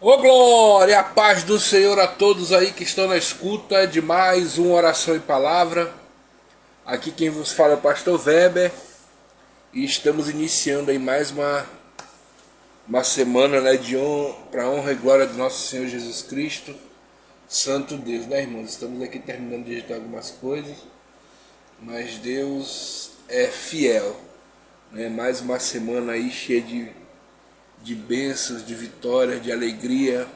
Ô glória, a paz do Senhor a todos aí que estão na escuta de mais uma oração e palavra. Aqui quem vos fala é o pastor Weber e estamos iniciando aí mais uma semana, né, para honra e glória do nosso Senhor Jesus Cristo, Santo Deus, né, irmãos? Estamos aqui terminando de digitar algumas coisas, mas Deus é fiel, né? Mais uma semana aí cheia de bênçãos, de vitórias, de alegria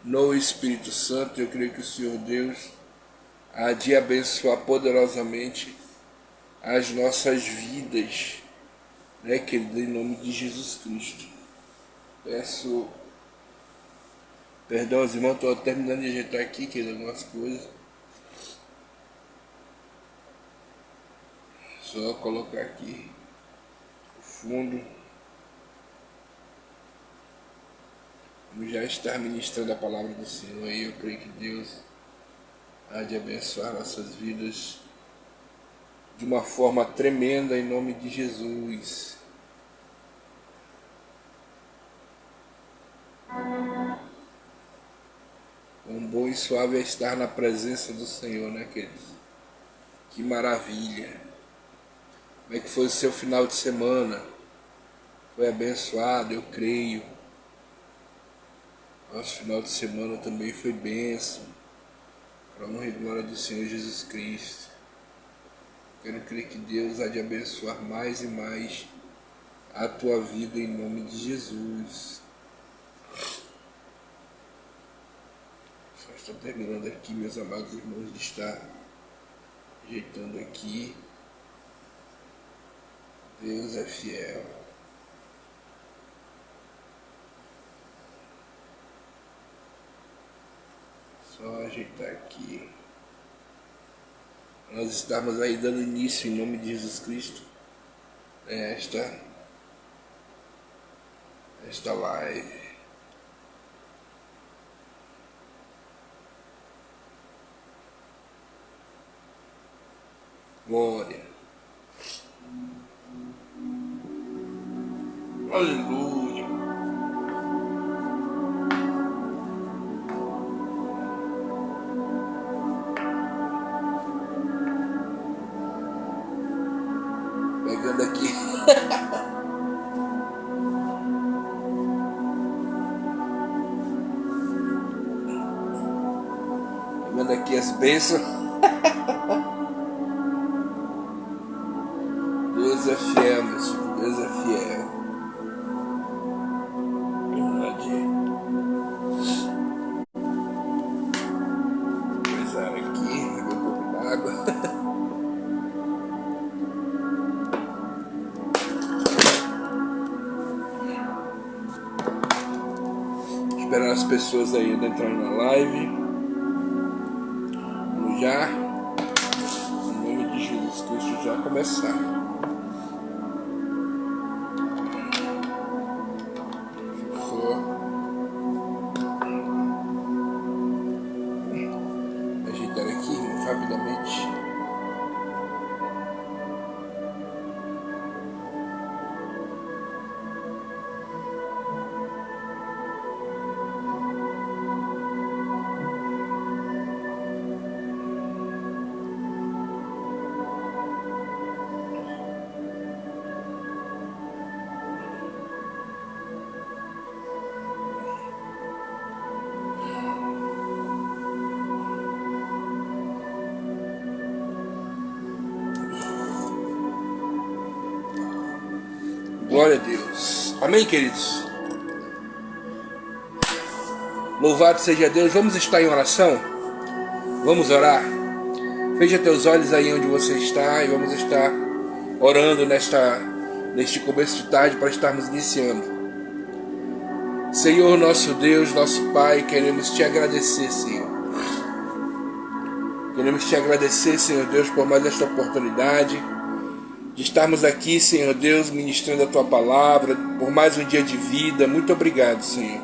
no Espírito Santo. Eu creio que o Senhor Deus há de abençoar poderosamente as nossas vidas, né, querido, em nome de Jesus Cristo. Peço perdão aos irmãos, estou terminando de ajeitar aqui, querido, algumas coisas. Só colocar aqui o fundo. Vamos já estar ministrando a palavra do Senhor e eu creio que Deus há de abençoar nossas vidas de uma forma tremenda em nome de Jesus. Quão bom e suave é estar na presença do Senhor, né, queridos? Que maravilha! Como é que foi o seu final de semana? Foi abençoado, eu creio. Nosso final de semana também foi bênção. Para a honra e glória do Senhor Jesus Cristo. Quero crer que Deus há de abençoar mais e mais a tua vida em nome de Jesus. Só estou terminando aqui, meus amados irmãos, de estar ajeitando aqui. Deus é fiel. Só ajeitar aqui. Nós estamos aí dando início em nome de Jesus Cristo a esta live. Glória. Aleluia. Pegando aqui. Pegando aqui as bênçãos. Deus é fiel, meu filho. Deus é fiel. Verdade. Coisar aqui. Beber um pouco d'água. Esperar as pessoas aí entrarem na live. Vamos já, em nome de Jesus Cristo, já começar. Só ajeitar aqui rapidamente. Glória a Deus. Amém, queridos? Louvado seja Deus. Vamos estar em oração? Vamos orar? Feche teus olhos aí onde você está e vamos estar orando neste começo de tarde para estarmos iniciando. Senhor, nosso Deus, nosso Pai, queremos te agradecer, Senhor. Queremos te agradecer, Senhor Deus, por mais esta oportunidade de estarmos aqui, Senhor Deus, ministrando a tua palavra, por mais um dia de vida. Muito obrigado, Senhor.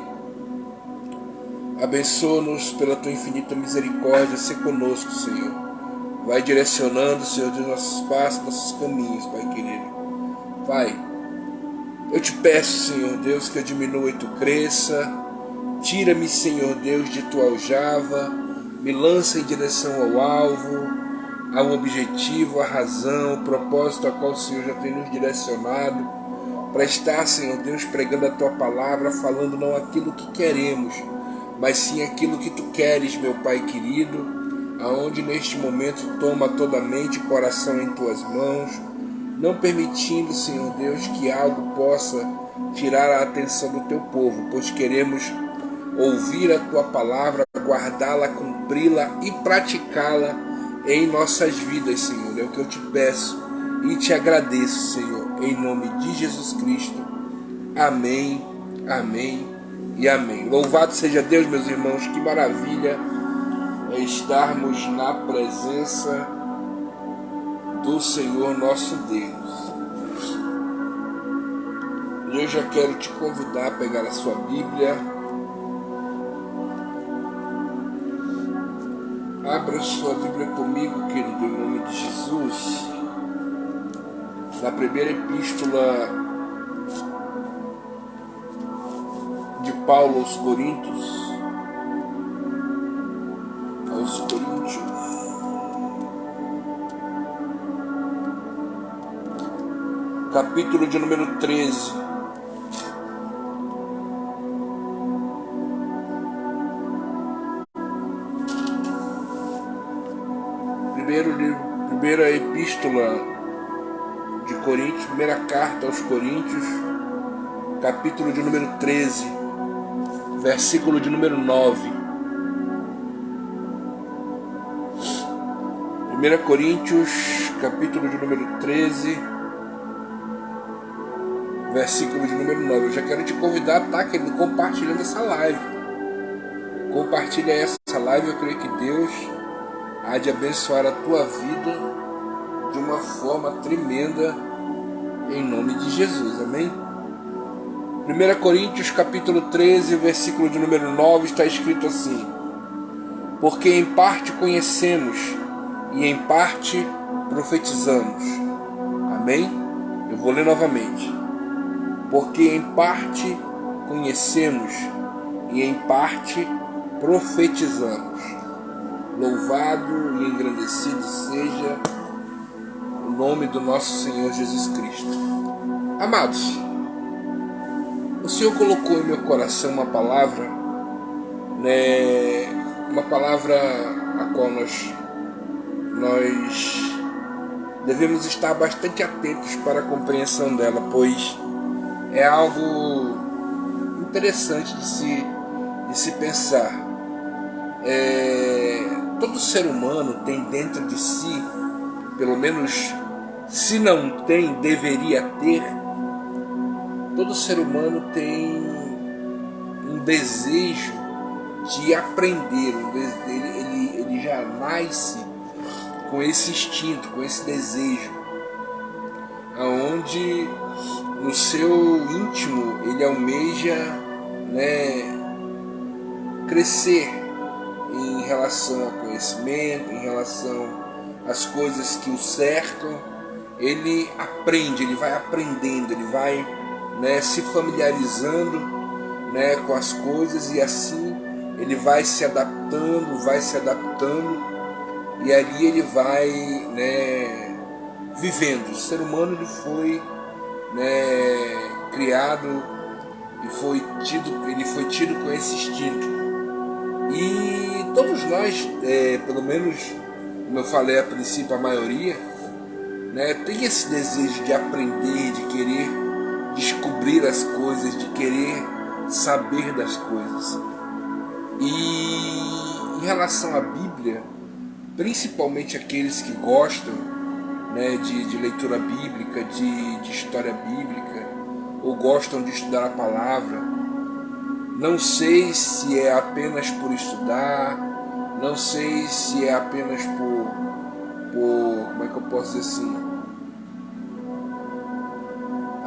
Abençoa-nos pela tua infinita misericórdia, ser conosco, Senhor. Vai direcionando, Senhor Deus, nossos passos, nossos caminhos, Pai querido. Pai, eu te peço, Senhor Deus, que eu diminua e tu cresça, Tira-me, Senhor Deus, de tua aljava, me lança em direção ao alvo, ao objetivo, à razão, ao propósito a qual o Senhor já tem nos direcionado, para estar, Senhor Deus, pregando a tua palavra, falando não aquilo que queremos, mas sim aquilo que tu queres, meu Pai querido, aonde neste momento toma toda a mente e coração em tuas mãos, não permitindo, Senhor Deus, que algo possa tirar a atenção do teu povo, pois queremos ouvir a tua palavra, guardá-la, cumpri-la e praticá-la em nossas vidas, Senhor. É o que eu te peço e te agradeço, Senhor, em nome de Jesus Cristo. Amém, amém e amém. Louvado seja Deus, meus irmãos, que maravilha é estarmos na presença do Senhor nosso Deus. E eu já quero te convidar a pegar a sua Bíblia. Abra sua Bíblia comigo, querido, em nome de Jesus. Na primeira epístola de Paulo aos Coríntios. Capítulo de número 13. Primeira epístola de Coríntios, primeira carta aos Coríntios, capítulo de número 13, versículo de número 9. 1 Coríntios, capítulo de número 13, versículo de número 9. Eu já quero te convidar, tá, querido, compartilhando essa live. Compartilha essa live, eu creio que Deus há de abençoar a tua vida de uma forma tremenda, em nome de Jesus, amém? 1 Coríntios capítulo 13, versículo de número 9, está escrito assim: porque em parte conhecemos e em parte profetizamos. Amém? Eu vou ler novamente. Porque em parte conhecemos e em parte profetizamos. Louvado e engrandecido seja o nome do nosso Senhor Jesus Cristo. Amados, o Senhor colocou em meu coração uma palavra, né, uma palavra a qual nós devemos estar bastante atentos para a compreensão dela, pois é algo interessante de se pensar. Todo ser humano tem dentro de si, pelo menos se não tem, deveria ter. Todo ser humano tem um desejo de aprender. Ele já nasce com esse instinto, com esse desejo, aonde no seu íntimo ele almeja, né, crescer em relação ao conhecimento, em relação às coisas que o cercam. Ele aprende, ele vai aprendendo, ele vai, né, se familiarizando, né, com as coisas, e assim ele vai se adaptando, e ali ele vai, né, vivendo. O ser humano ele foi, né, criado e ele foi tido com esse instinto. E todos nós, pelo menos, como eu falei a princípio, a maioria, né, tem esse desejo de aprender, de querer descobrir as coisas, de querer saber das coisas. E em relação à Bíblia, principalmente aqueles que gostam, né, de leitura bíblica, de história bíblica, ou gostam de estudar a palavra, não sei se é apenas por estudar, não sei se é apenas por como é que eu posso dizer assim,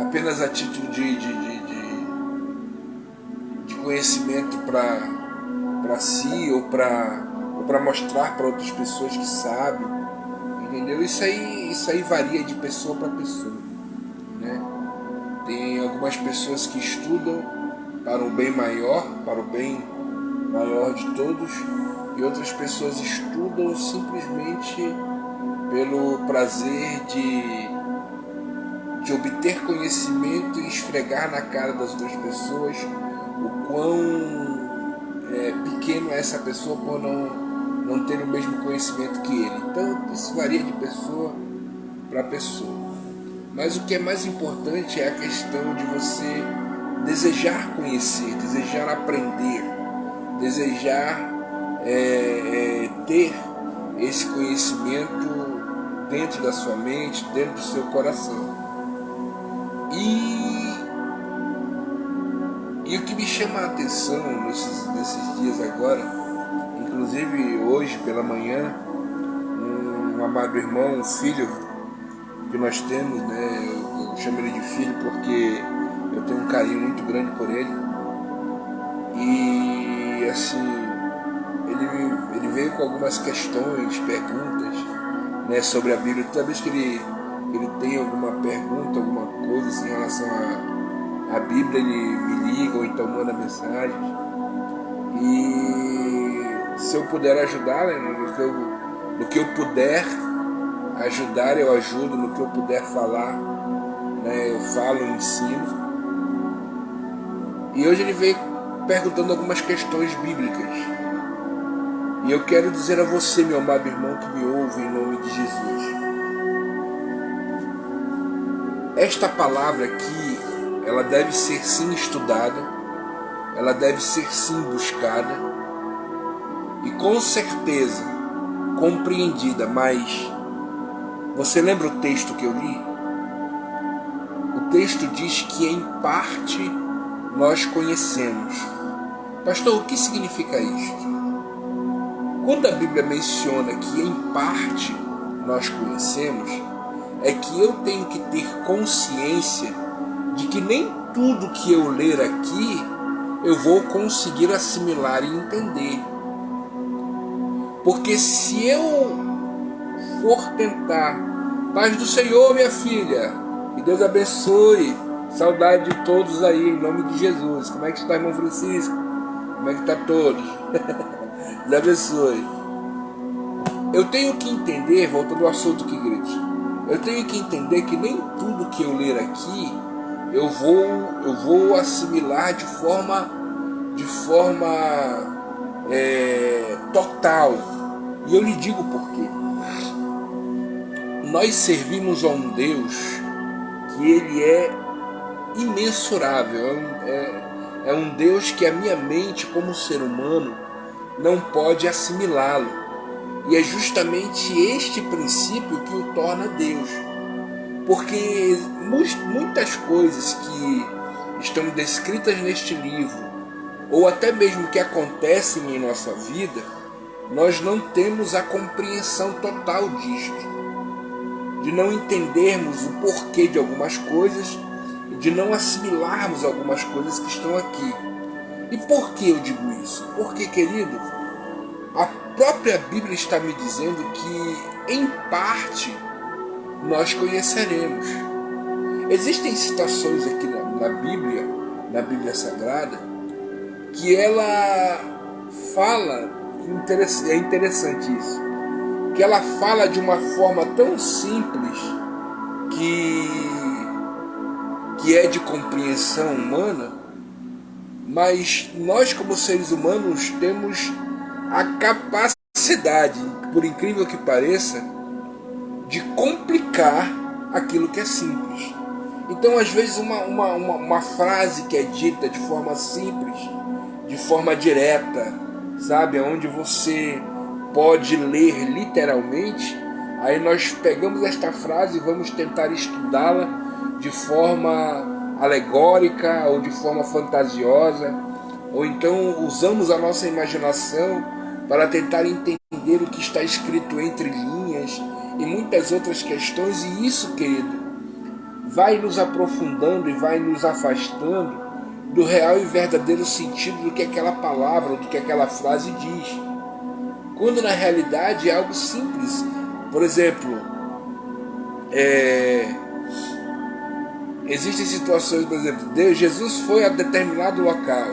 apenas a título de conhecimento para si, ou para mostrar para outras pessoas que sabem, entendeu? Isso aí varia de pessoa para pessoa, né? Tem algumas pessoas que estudam para o bem maior, para o bem maior de todos, e outras pessoas estudam simplesmente pelo prazer de obter conhecimento e esfregar na cara das outras pessoas o quão pequeno é essa pessoa por não ter o mesmo conhecimento que ele. Então isso varia de pessoa para pessoa. Mas o que é mais importante é a questão de você desejar conhecer, desejar aprender, desejar ter esse conhecimento dentro da sua mente, dentro do seu coração. E o que me chama a atenção nesses dias agora, inclusive hoje pela manhã, um amado irmão, um filho que nós temos, né, eu chamo ele de filho porque eu tenho um carinho muito grande por ele, e assim, ele veio com algumas questões, perguntas, né, sobre a Bíblia. Toda vez que ele tem alguma pergunta, alguma coisa assim, em relação à Bíblia, ele me liga ou então manda mensagens. E se eu puder ajudar, né, no que eu puder ajudar, eu ajudo. No que eu puder falar, né, eu falo, eu ensino. E hoje ele veio perguntando algumas questões bíblicas. E eu quero dizer a você, meu amado irmão que me ouve, em nome de Jesus, esta palavra aqui, ela deve ser sim estudada, ela deve ser sim buscada e com certeza compreendida. Mas você lembra o texto que eu li? O texto diz que em parte nós conhecemos. Pastor, o que significa isto? Quando a Bíblia menciona que em parte nós conhecemos, é que eu tenho que ter consciência de que nem tudo que eu ler aqui eu vou conseguir assimilar e entender. Porque se eu for tentar, paz do Senhor, minha filha, que Deus abençoe, saudade de todos aí, em nome de Jesus. Como é que está, irmão Francisco? Como é que está todos? Deus abençoe. Eu tenho que entender, voltando ao assunto que igreja, eu tenho que entender que nem tudo que eu ler aqui eu vou assimilar de forma total. E eu lhe digo por quê. Nós servimos a um Deus que ele é imensurável. É um Deus que a minha mente, como ser humano, não pode assimilá-lo. E é justamente este princípio que o torna Deus. Porque muitas coisas que estão descritas neste livro, ou até mesmo que acontecem em nossa vida, nós não temos a compreensão total disto. De não entendermos o porquê de algumas coisas, e de não assimilarmos algumas coisas que estão aqui. E por que eu digo isso? Porque, querido, a própria Bíblia está me dizendo que, em parte, nós conheceremos. Existem citações aqui na Bíblia Sagrada, que ela fala, é interessante isso, que ela fala de uma forma tão simples que é de compreensão humana, mas nós como seres humanos temos a capacidade, por incrível que pareça, de complicar aquilo que é simples. Então, às vezes, uma frase que é dita de forma simples, de forma direta, sabe, onde você pode ler literalmente, aí nós pegamos esta frase e vamos tentar estudá-la de forma alegórica ou de forma fantasiosa, ou então usamos a nossa imaginação para tentar entender o que está escrito entre linhas e muitas outras questões. E isso, querido, vai nos aprofundando e vai nos afastando do real e verdadeiro sentido do que aquela palavra ou do que aquela frase diz, quando na realidade é algo simples. Por exemplo, existem situações, por exemplo, Jesus foi a determinado local.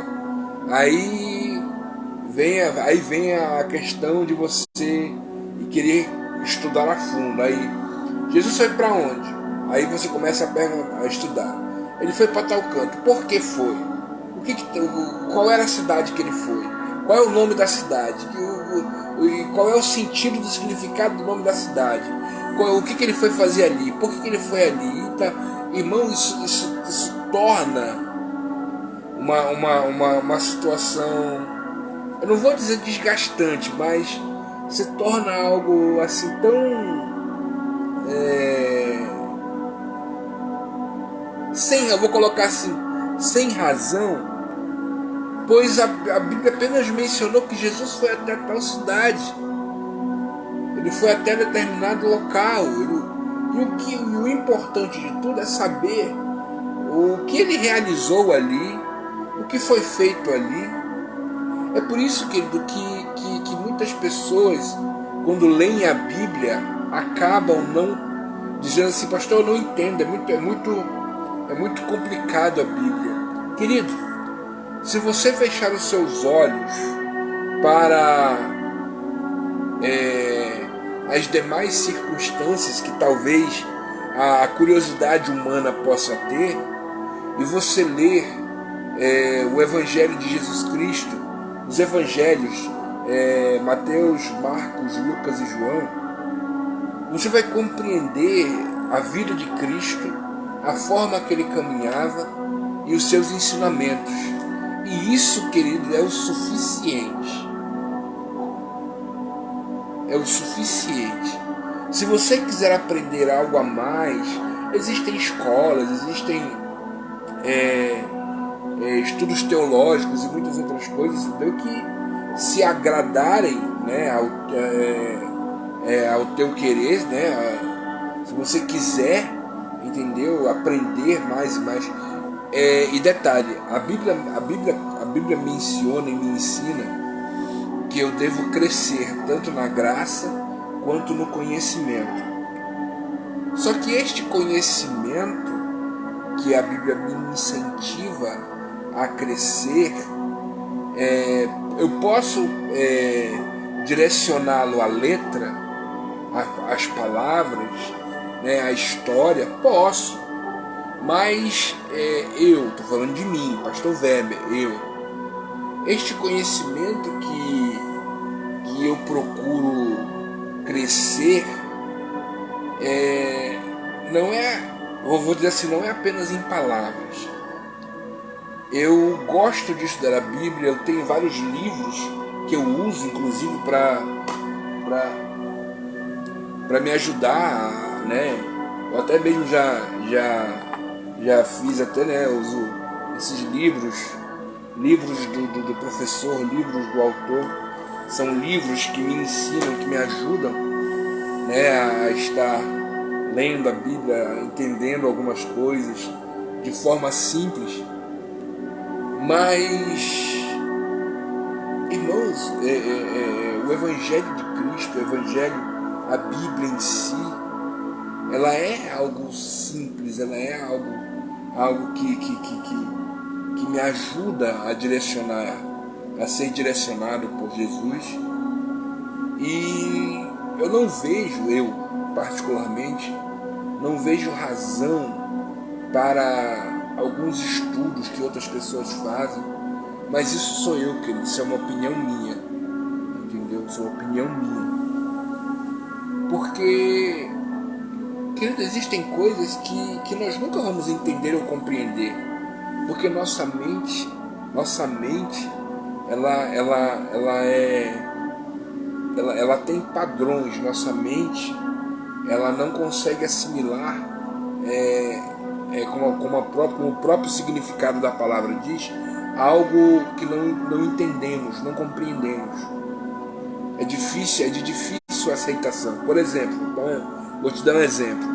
Aí vem a questão de você querer estudar a fundo. Aí Jesus foi para onde? Aí você começa a estudar. Ele foi para tal canto. Por que foi? Qual era a cidade que ele foi? Qual é o nome da cidade? Qual é o sentido do significado do nome da cidade? O que ele foi fazer ali? Por que ele foi ali? Irmão, isso torna uma situação, eu não vou dizer desgastante, mas se torna algo assim tão eu vou colocar assim, sem razão, pois a Bíblia apenas mencionou que Jesus foi até tal cidade, ele foi até determinado local, e o importante de tudo é saber o que ele realizou ali, o que foi feito ali. É por isso, querido, que muitas pessoas, quando leem a Bíblia, acabam não dizendo assim: pastor, eu não entendo, é muito complicado a Bíblia. Querido, se você fechar os seus olhos para as demais circunstâncias que talvez a curiosidade humana possa ter, e você ler o Evangelho de Jesus Cristo, os Evangelhos, Mateus, Marcos, Lucas e João, você vai compreender a vida de Cristo, a forma que ele caminhava e os seus ensinamentos. E isso, querido, é o suficiente. É o suficiente. Se você quiser aprender algo a mais, existem escolas, existem estudos teológicos e muitas outras coisas, entendeu? Que se agradarem, né, ao teu querer, né, se você quiser, entendeu, aprender mais e mais. E detalhe, a Bíblia menciona e me ensina que eu devo crescer tanto na graça quanto no conhecimento. Só que este conhecimento que a Bíblia me incentiva a crescer, eu posso direcioná-lo à letra, às palavras, né, à história, posso. Mas eu, estou falando de mim, Pastor Weber, este conhecimento que eu procuro crescer, não é, vou dizer assim, não é apenas em palavras. Eu gosto de estudar a Bíblia, eu tenho vários livros que eu uso, inclusive, para me ajudar, né? Eu até mesmo já fiz até, né? Uso esses livros do professor, livros do autor. São livros que me ensinam, que me ajudam, né, a estar lendo a Bíblia, entendendo algumas coisas de forma simples. Mas, irmãos, o Evangelho de Cristo, a Bíblia em si, ela é algo simples, ela é algo que me ajuda a direcionar, a ser direcionado por Jesus. E eu particularmente, não vejo razão para alguns estudos que outras pessoas fazem, mas isso sou eu, querido, isso é uma opinião minha, entendeu? Isso é uma opinião minha. Porque, querido, existem coisas que nós nunca vamos entender ou compreender, porque nossa mente, ela tem padrões. Nossa mente, ela não consegue assimilar, como o próprio significado da palavra diz, algo que não entendemos, não compreendemos. É de difícil aceitação. Por exemplo, vou te dar um exemplo.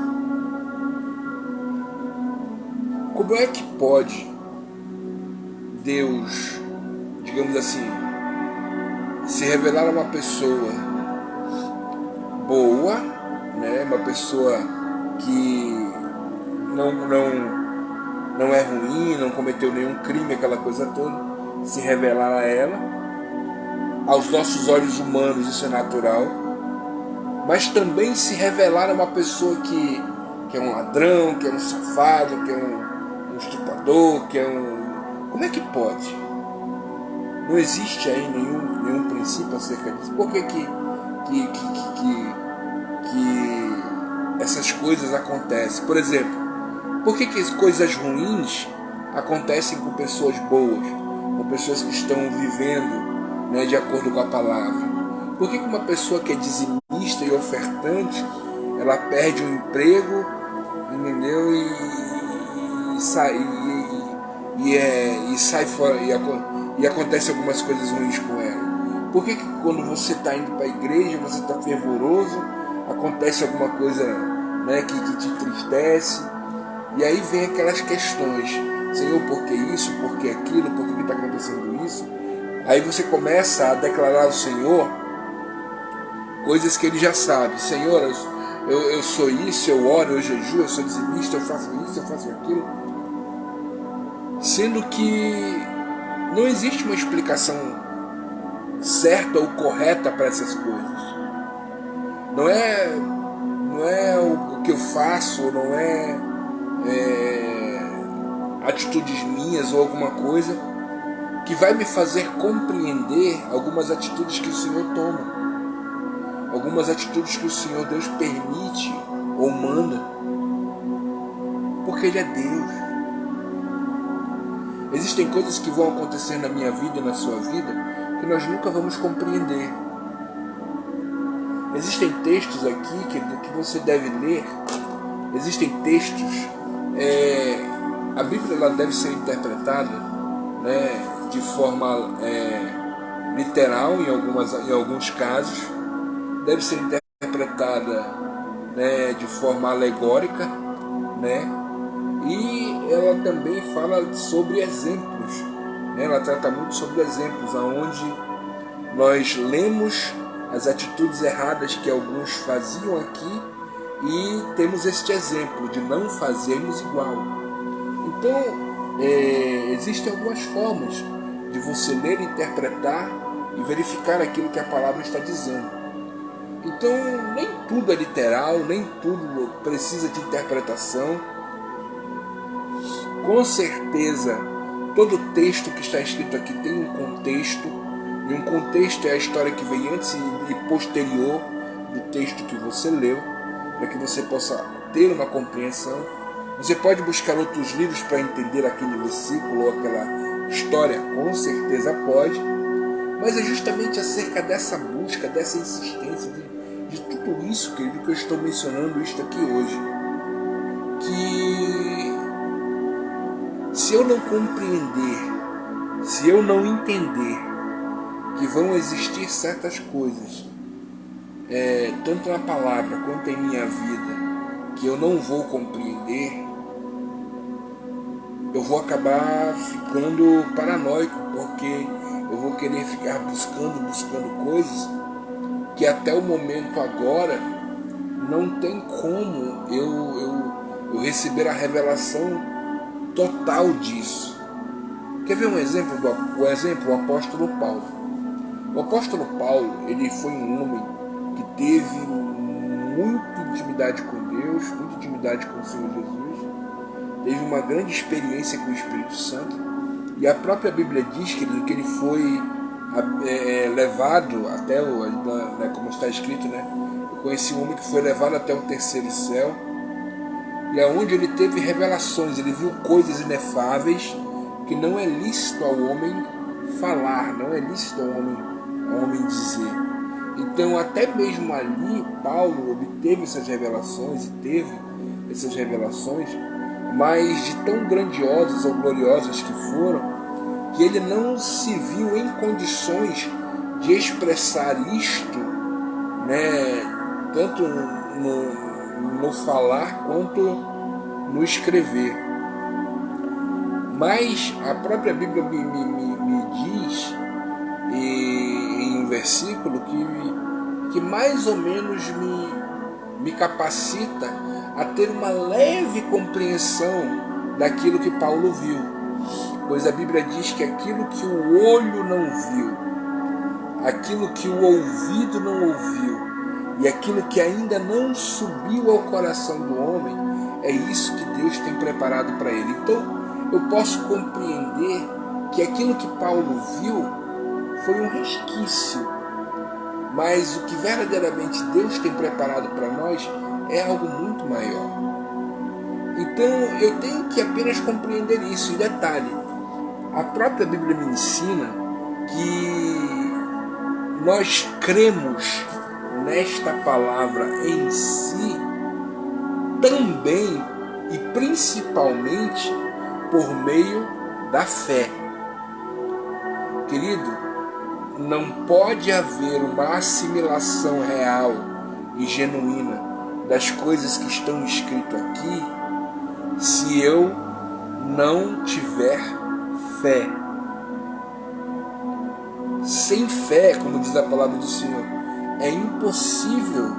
Como é que pode Deus, digamos assim, se revelar a uma pessoa boa, né, uma pessoa que não é ruim, não cometeu nenhum crime, aquela coisa toda, se revelar a ela. Aos nossos olhos humanos isso é natural, mas também se revelar a uma pessoa que é um ladrão, que é um safado, que é um estuprador, que é um... Como é que pode? Não existe aí nenhum princípio acerca disso. Por que essas coisas acontecem? Por exemplo, por que coisas ruins acontecem com pessoas boas, com pessoas que estão vivendo, né, de acordo com a palavra? Por que uma pessoa que é dizimista e ofertante, ela perde o emprego, entendeu? E sai fora, e acontece algumas coisas ruins com ela? Por que quando você está indo para a igreja, você está fervoroso, acontece alguma coisa, né, que te entristece? E aí vem aquelas questões: Senhor, por que isso? Por que aquilo? Por que está acontecendo isso? Aí você começa a declarar ao Senhor coisas que Ele já sabe. Senhor, eu sou isso, eu oro, eu jejuo, eu sou dizimista, eu faço isso, eu faço aquilo. Sendo que não existe uma explicação certa ou correta para essas coisas. Não é o que eu faço, não é atitudes minhas ou alguma coisa que vai me fazer compreender algumas atitudes que o Senhor toma, algumas atitudes que o Senhor Deus permite ou manda, porque Ele é Deus. Existem coisas que vão acontecer na minha vida e na sua vida que nós nunca vamos compreender. Existem textos aqui que você deve ler. Existem textos. A Bíblia ela deve ser interpretada, né, de forma literal em alguns casos. Deve ser interpretada, né, de forma alegórica, né? E ela também fala sobre exemplos, né? Ela trata muito sobre exemplos, onde nós lemos as atitudes erradas que alguns faziam aqui e temos este exemplo de não fazermos igual. Então, existem algumas formas de você ler, interpretar e verificar aquilo que a palavra está dizendo. Então, nem tudo é literal, nem tudo precisa de interpretação. Com certeza, todo texto que está escrito aqui tem um contexto, e um contexto é a história que vem antes e posterior do texto que você leu, para que você possa ter uma compreensão. Você pode buscar outros livros para entender aquele versículo ou aquela história, com certeza pode, mas é justamente acerca dessa busca, dessa insistência, de tudo isso, querido, que eu estou mencionando isto aqui hoje, que se eu não compreender, se eu não entender que vão existir certas coisas, tanto na palavra quanto em minha vida, que eu não vou compreender, eu vou acabar ficando paranoico, porque eu vou querer ficar buscando coisas que até o momento agora não tem como eu receber a revelação total disso. Quer ver um exemplo? O apóstolo Paulo. O apóstolo Paulo, ele foi um homem que teve muita intimidade com Deus, muita intimidade com o Senhor Jesus, teve uma grande experiência com o Espírito Santo, e a própria Bíblia diz que ele foi levado até como está escrito, né? Eu conheci um homem que foi levado até o terceiro céu, e aonde ele teve revelações, ele viu coisas inefáveis que não é lícito ao homem falar, não é lícito ao homem dizer. Então, até mesmo ali, Paulo obteve essas revelações e teve essas revelações, mas de tão grandiosas ou gloriosas que foram, que ele não se viu em condições de expressar isto, né, tanto no falar quanto no escrever. Mas a própria Bíblia me diz em um versículo que mais ou menos me capacita a ter uma leve compreensão daquilo que Paulo viu, pois a Bíblia diz que aquilo que o olho não viu, aquilo que o ouvido não ouviu e aquilo que ainda não subiu ao coração do homem, é isso que Deus tem preparado para ele. Então eu posso compreender que aquilo que Paulo viu foi um resquício, mas o que verdadeiramente Deus tem preparado para nós é algo muito maior. Então eu tenho que apenas compreender isso. E detalhe, a própria Bíblia me ensina que nós cremos nesta palavra em si também e principalmente por meio da fé. Querido, não pode haver uma assimilação real e genuína das coisas que estão escritas aqui se eu não tiver fé. Sem fé, como diz a palavra do Senhor, é impossível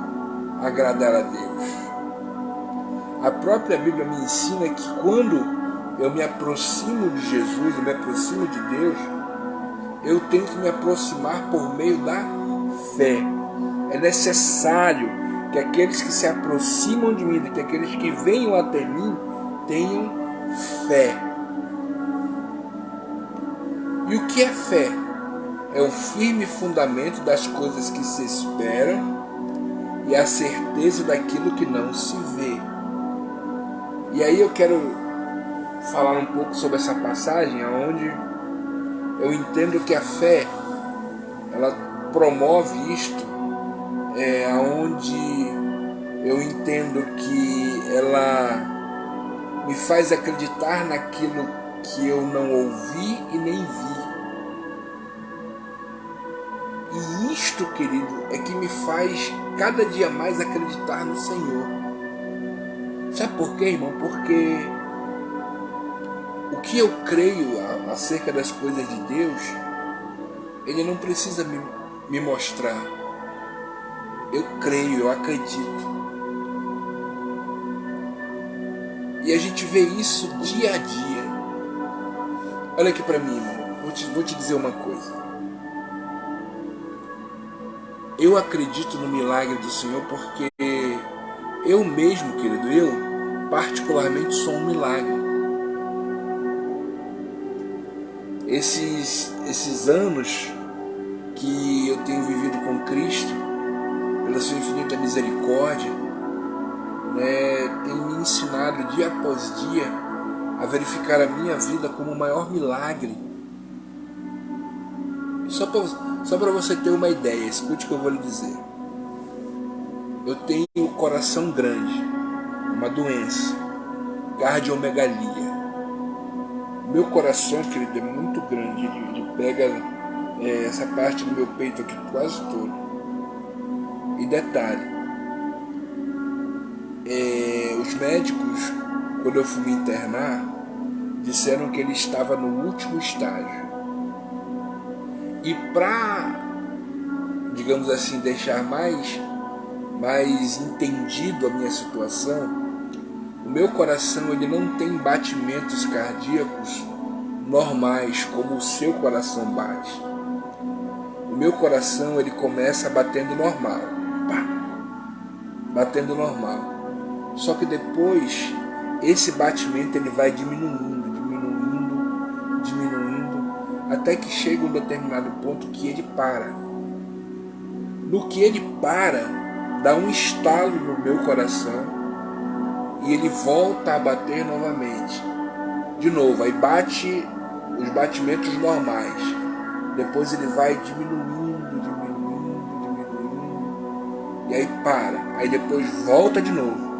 agradar a Deus. A própria Bíblia me ensina que quando eu me aproximo de Jesus, eu me aproximo de Deus, eu tenho que me aproximar por meio da fé. É necessário que aqueles que se aproximam de mim, que aqueles que venham até mim, tenham fé. E o que é fé? É o firme fundamento das coisas que se esperam e a certeza daquilo que não se vê. E aí eu quero falar um pouco sobre essa passagem, onde eu entendo que a fé, ela promove isto, onde eu entendo que ela me faz acreditar naquilo que eu não ouvi e nem vi. E isto, querido, é que me faz cada dia mais acreditar no Senhor. Sabe por quê, irmão? Porque o que eu creio acerca das coisas de Deus, Ele não precisa me mostrar. Eu creio, eu acredito. E a gente vê isso dia a dia. Olha aqui pra mim, irmão. Vou te dizer uma coisa. Eu acredito no milagre do Senhor porque eu mesmo, querido, eu particularmente sou um milagre. Esses anos que eu tenho vivido com Cristo, pela sua infinita misericórdia, tem me ensinado dia após dia a verificar a minha vida como o maior milagre. Só para você ter uma ideia, escute o que eu vou lhe dizer. Eu tenho o coração grande, uma doença, cardiomegalia. Meu coração, querido, é muito grande, ele pega essa parte do meu peito aqui quase todo. E detalhe, os médicos, quando eu fui me internar, disseram que ele estava no último estágio. E para, digamos assim, deixar mais entendido a minha situação, o meu coração ele não tem batimentos cardíacos normais como o seu coração bate. O meu coração ele começa batendo normal, batendo normal. Só que depois esse batimento ele vai diminuindo, até que chega um determinado ponto que ele para. No que ele para, dá um estalo no meu coração e ele volta a bater novamente. De novo, aí bate os batimentos normais. Depois ele vai diminuindo, e aí para. Aí depois volta de novo.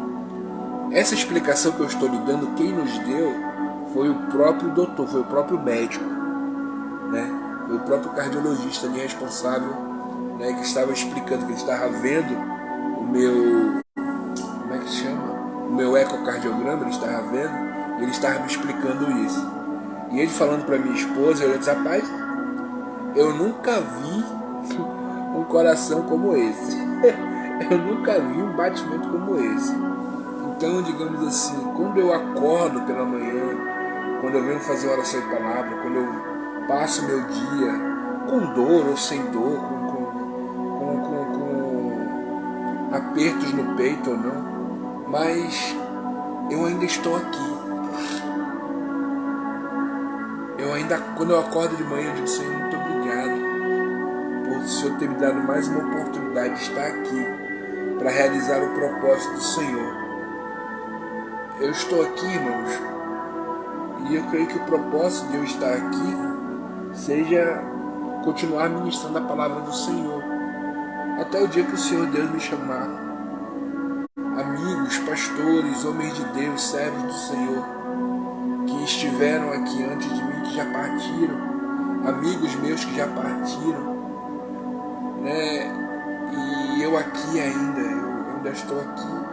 Essa explicação que eu estou lhe dando, quem nos deu foi o próprio doutor, foi o próprio médico, foi o próprio cardiologista ali responsável, que estava explicando, que ele estava vendo o meu, como é que chama? O meu ecocardiograma, ele estava vendo, e ele estava me explicando isso. E ele falando para minha esposa, eu disse, rapaz, eu nunca vi um coração como esse. Eu nunca vi um batimento como esse. Então, digamos assim, quando eu acordo pela manhã, quando eu venho fazer oração e palavra, quando eu passo meu dia com dor ou sem dor, com apertos no peito ou não, mas eu ainda estou aqui. Quando eu acordo de manhã, eu digo: Senhor, muito obrigado por o Senhor ter me dado mais uma oportunidade de estar aqui para realizar o propósito do Senhor. Eu estou aqui, irmãos, e eu creio que o propósito de eu estar aqui seja continuar ministrando a palavra do Senhor até o dia que o Senhor Deus me chamar. Amigos, pastores, homens de Deus, servos do Senhor, que estiveram aqui antes de mim, que já partiram, amigos meus que já partiram, né? E eu aqui ainda, eu ainda estou aqui.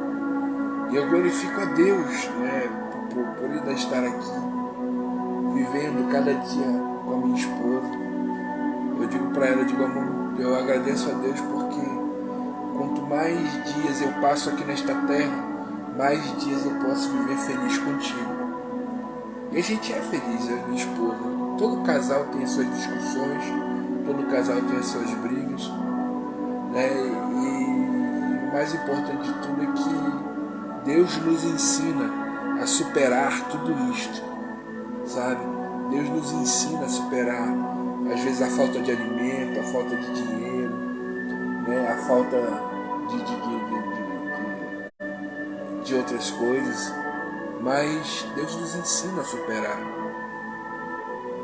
E eu glorifico a Deus, né, por ainda estar aqui, vivendo cada dia com a minha esposa. Eu digo para ela, amor, eu agradeço a Deus porque quanto mais dias eu passo aqui nesta terra, mais dias eu posso viver feliz contigo. E a gente é feliz, eu e minha esposa. Todo casal tem as suas discussões, todo casal tem as suas brigas, né? E o mais importante de tudo é que Deus nos ensina a superar tudo isto, sabe? Deus nos ensina a superar, às vezes, a falta de alimento, a falta de dinheiro, né? A falta de outras coisas, mas Deus nos ensina a superar.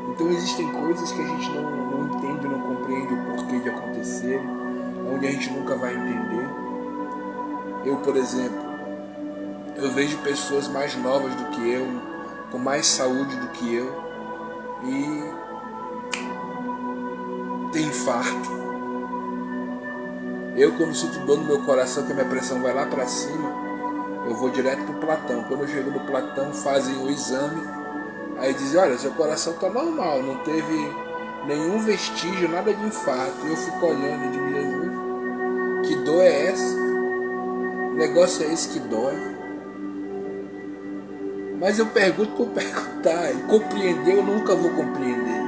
Então existem coisas que a gente não entende, não compreende o porquê de acontecer, onde a gente nunca vai entender. Eu, por exemplo, eu vejo pessoas mais novas do que eu, com mais saúde do que eu, e tem infarto. Eu, quando sinto dor no meu coração, que a minha pressão vai lá para cima, eu vou direto pro platão. Quando eu chego no platão, fazem o exame, aí dizem: olha, seu coração tá normal, não teve nenhum vestígio, nada de infarto. E eu fico olhando e digo: Jesus, que dor é essa? O negócio é esse que dói? Mas eu pergunto por perguntar, e compreender eu nunca vou compreender,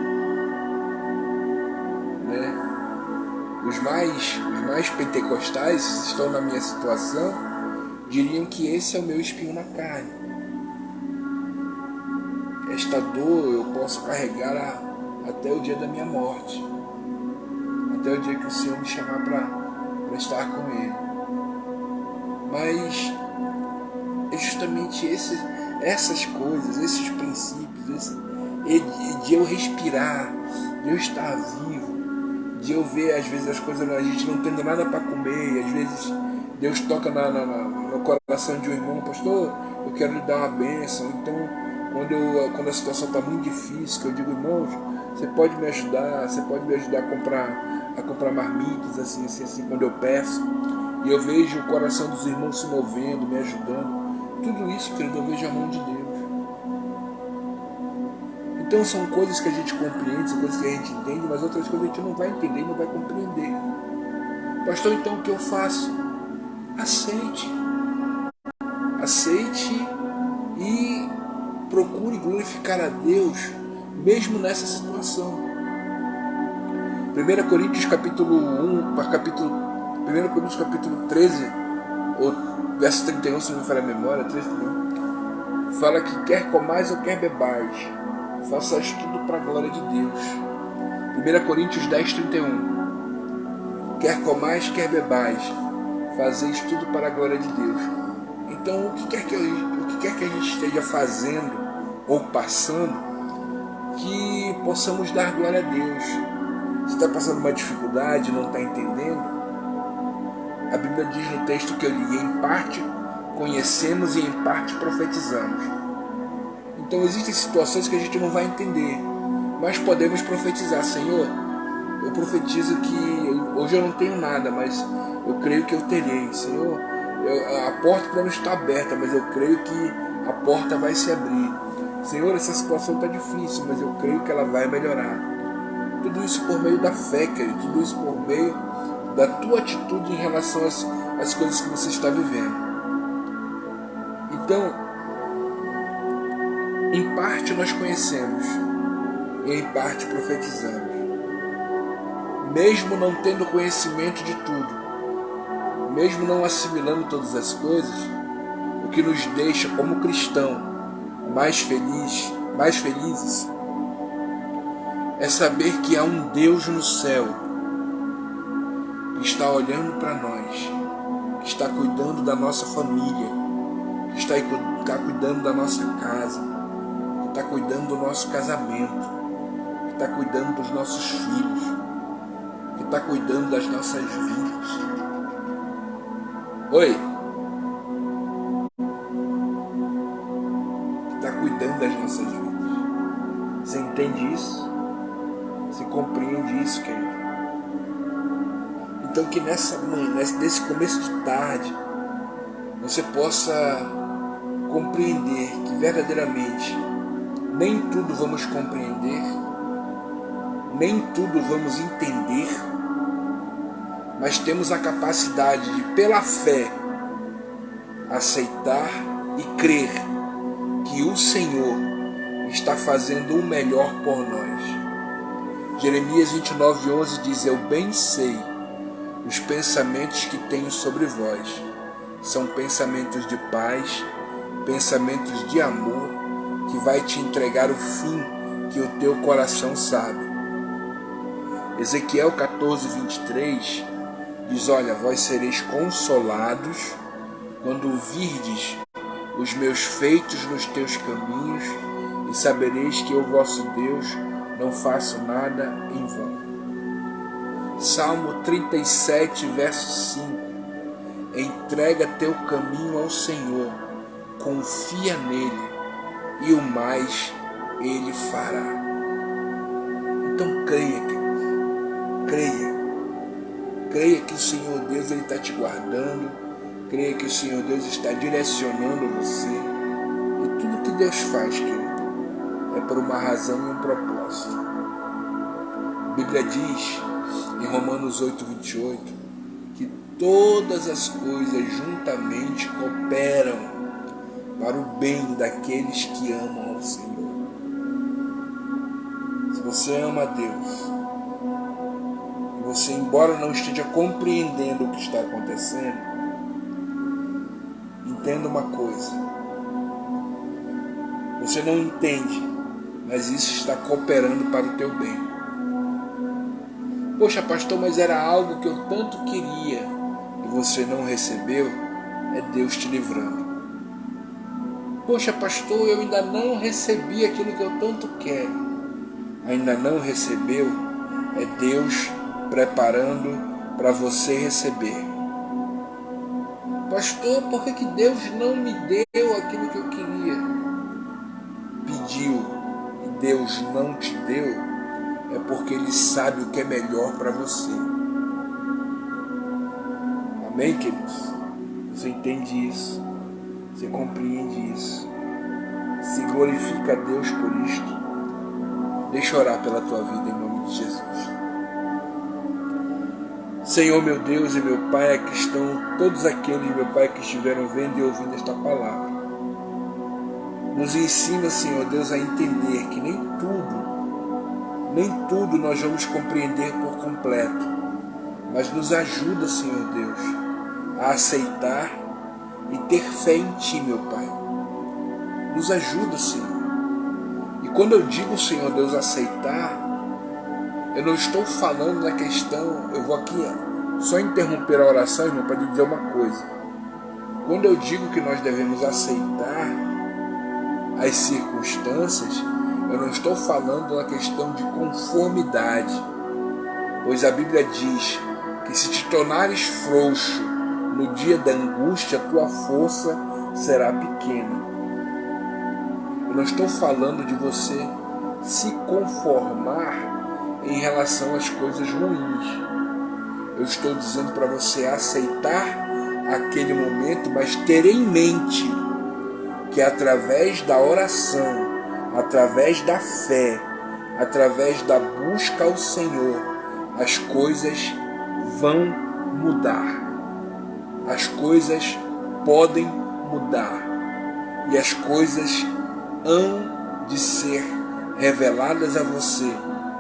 né? Os mais pentecostais, se estão na minha situação, diriam que esse é o meu espinho na carne. Esta dor eu posso carregar até o dia da minha morte, até o dia que o Senhor me chamar para estar com Ele. Mas é justamente essas coisas, esses princípios, de eu respirar, de eu estar vivo, de eu ver às vezes as coisas, a gente não tendo nada para comer, e às vezes Deus toca no coração de um irmão: pastor, eu quero lhe dar uma bênção. Então, quando a situação está muito difícil, que eu digo: irmãos, você pode me ajudar a comprar marmitas, assim, quando eu peço, e eu vejo o coração dos irmãos se movendo, me ajudando. Tudo isso, querido, eu vejo a mão de Deus. Então são coisas que a gente compreende, são coisas que a gente entende, mas outras coisas a gente não vai entender e não vai compreender. Pastor, então o que eu faço? Aceite. Aceite e procure glorificar a Deus, mesmo nessa situação. 1 Coríntios capítulo 13, ou verso 31, se não me falha a memória, 31, fala que quer comais ou quer bebais, faças tudo para a glória de Deus. 1 Coríntios 10, 31, quer comais, quer bebais, fazeis tudo para a glória de Deus. Então, o que quer que a gente esteja fazendo ou passando, que possamos dar glória a Deus. Se está passando uma dificuldade, não está entendendo, a Bíblia diz no texto que eu li: em parte conhecemos e em parte profetizamos. Então existem situações que a gente não vai entender, mas podemos profetizar: Senhor, eu profetizo que hoje eu não tenho nada, mas eu creio que eu terei. Senhor, a porta para não está aberta, mas eu creio que a porta vai se abrir. Senhor, essa situação está difícil, mas eu creio que ela vai melhorar. Tudo isso por meio da fé, querido. Tudo isso por meio da tua atitude em relação às coisas que você está vivendo. Então, em parte nós conhecemos e em parte profetizamos. Mesmo não tendo conhecimento de tudo, mesmo não assimilando todas as coisas, o que nos deixa como cristão mais felizes é saber que há um Deus no céu que está olhando para nós, que está cuidando da nossa família, que está cuidando da nossa casa, que está cuidando do nosso casamento, que está cuidando dos nossos filhos, que está cuidando das nossas vidas. Oi? Que está cuidando das nossas vidas. Você entende isso? Você compreende isso, querido? Então que nesse começo de tarde, você possa compreender que verdadeiramente nem tudo vamos compreender, nem tudo vamos entender, mas temos a capacidade de, pela fé, aceitar e crer que o Senhor está fazendo o melhor por nós. Jeremias 29:11 diz: eu bem sei os pensamentos que tenho sobre vós, são pensamentos de paz, pensamentos de amor, que vai te entregar o fim que o teu coração sabe. Ezequiel 14:23 diz: olha, vós sereis consolados quando virdes os meus feitos nos teus caminhos, e sabereis que eu, vosso Deus, não faço nada em vão. Salmo 37, verso 5: entrega teu caminho ao Senhor, confia nele, e o mais ele fará. Então creia, querido, creia que o Senhor Deus está te guardando, creia que o Senhor Deus está direcionando você, e tudo que Deus faz, querido, é por uma razão e um propósito. A Bíblia diz em Romanos 8:28 que todas as coisas juntamente cooperam para o bem daqueles que amam ao Senhor. Se você ama a Deus, e você, embora não esteja compreendendo o que está acontecendo, entenda uma coisa: você não entende, mas isso está cooperando para o teu bem. Poxa, pastor, mas era algo que eu tanto queria e você não recebeu. É Deus te livrando. Poxa, pastor, eu ainda não recebi aquilo que eu tanto quero. Ainda não recebeu? É Deus preparando para você receber. Pastor, por que Deus não me deu aquilo que eu queria? Pediu e Deus não te deu, é porque Ele sabe o que é melhor para você. Amém, queridos? Você entende isso? Você compreende isso? Se glorifica a Deus por isto. Deixa eu orar pela tua vida em nome de Jesus. Senhor, meu Deus e meu Pai, aqui estão todos aqueles, meu Pai, que estiveram vendo e ouvindo esta palavra. Nos ensina, Senhor Deus, a entender que nem tudo nós vamos compreender por completo, mas nos ajuda, Senhor Deus, a aceitar e ter fé em Ti, meu Pai. Nos ajuda, Senhor. E quando eu digo, Senhor Deus, aceitar, eu não estou falando na questão, eu vou aqui só interromper a oração, irmão, para dizer uma coisa. Quando eu digo que nós devemos aceitar as circunstâncias, eu não estou falando na questão de conformidade, pois a Bíblia diz que se te tornares frouxo no dia da angústia, a tua força será pequena. Eu não estou falando de você se conformar em relação às coisas ruins. Eu estou dizendo para você aceitar aquele momento, mas ter em mente que através da oração, através da fé, através da busca ao Senhor, as coisas vão mudar. As coisas podem mudar. e as coisas hão de ser reveladas a você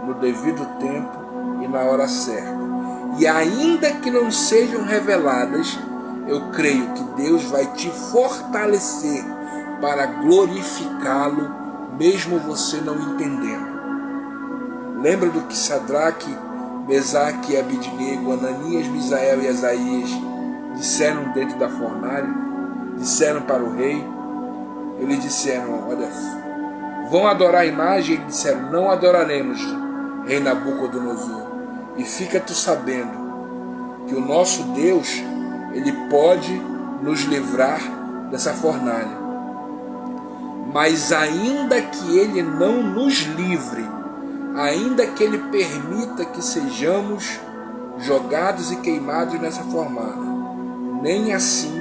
no devido tempo e na hora certa. E ainda que não sejam reveladas, eu creio que Deus vai te fortalecer para glorificá-lo, mesmo você não entendendo. Lembra do que Sadraque, Mesaque e Abidnego, Ananias, Misael e Asaías disseram dentro da fornalha? Disseram para o rei. Eles disseram: olha, vão adorar a imagem? Eles disseram: não adoraremos, rei Nabucodonosor. E fica tu sabendo que o nosso Deus, ele pode nos livrar dessa fornalha. Mas ainda que ele não nos livre, ainda que ele permita que sejamos jogados e queimados nessa fornalha, nem assim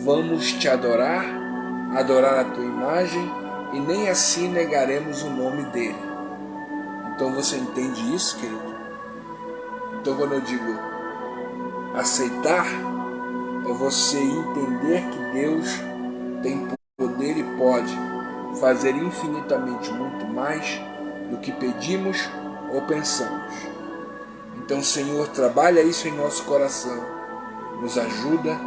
vamos te adorar a tua imagem, e nem assim negaremos o nome dele. Então você entende isso, querido? Então quando eu digo aceitar, é você entender que Deus tem poder e pode fazer infinitamente muito mais do que pedimos ou pensamos. Então, Senhor, trabalha isso em nosso coração, nos ajuda,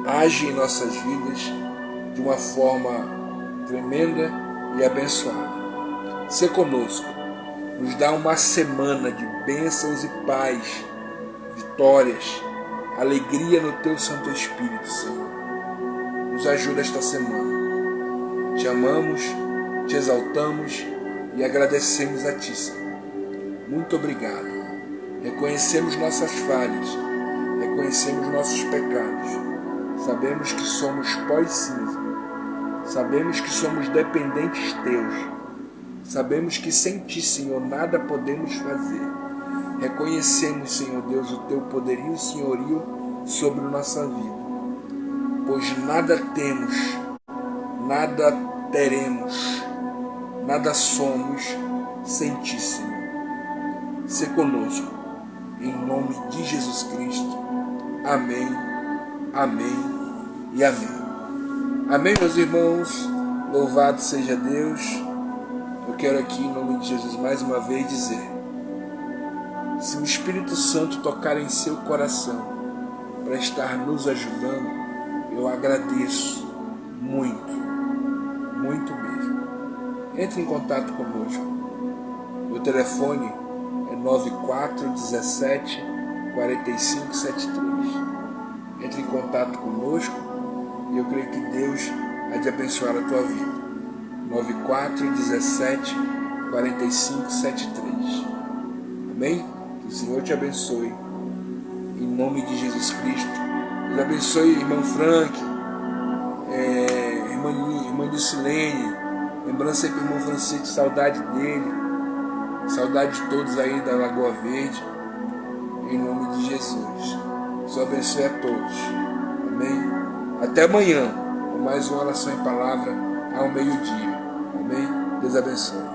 age em nossas vidas de uma forma tremenda e abençoada. Sê conosco, nos dá uma semana de bênçãos e paz, vitórias, alegria no Teu Santo Espírito, Senhor. Nos ajuda esta semana. Te amamos, te exaltamos e agradecemos a Ti, Senhor. Muito obrigado. Reconhecemos nossas falhas, reconhecemos nossos pecados. Sabemos que somos pó e cinza. Sabemos que somos dependentes Teus. Sabemos que sem Ti, Senhor, nada podemos fazer. Reconhecemos, Senhor Deus, o Teu poderio e senhorio sobre nossa vida. Pois nada temos, nada teremos, nada somos sem Ti, Senhor. Sê conosco, em nome de Jesus Cristo. Amém, amém e amém. Amém, meus irmãos. Louvado seja Deus. Eu quero aqui, em nome de Jesus, mais uma vez dizer: se o Espírito Santo tocar em seu coração para estar nos ajudando, eu agradeço muito, muito mesmo. Entre em contato conosco. Meu telefone é 9417 4573. Entre em contato conosco e eu creio que Deus há de abençoar a tua vida. 9417 4573. Amém? Que o Senhor te abençoe. Em nome de Jesus Cristo. Deus abençoe irmão Frank, irmã Dicilene. Lembrança aí para o irmão Francisco, saudade dele. Saudade de todos aí da Lagoa Verde. Em nome de Jesus. Deus abençoe a todos. Amém? Até amanhã, com mais uma oração em palavra ao meio-dia. Amém? Deus abençoe.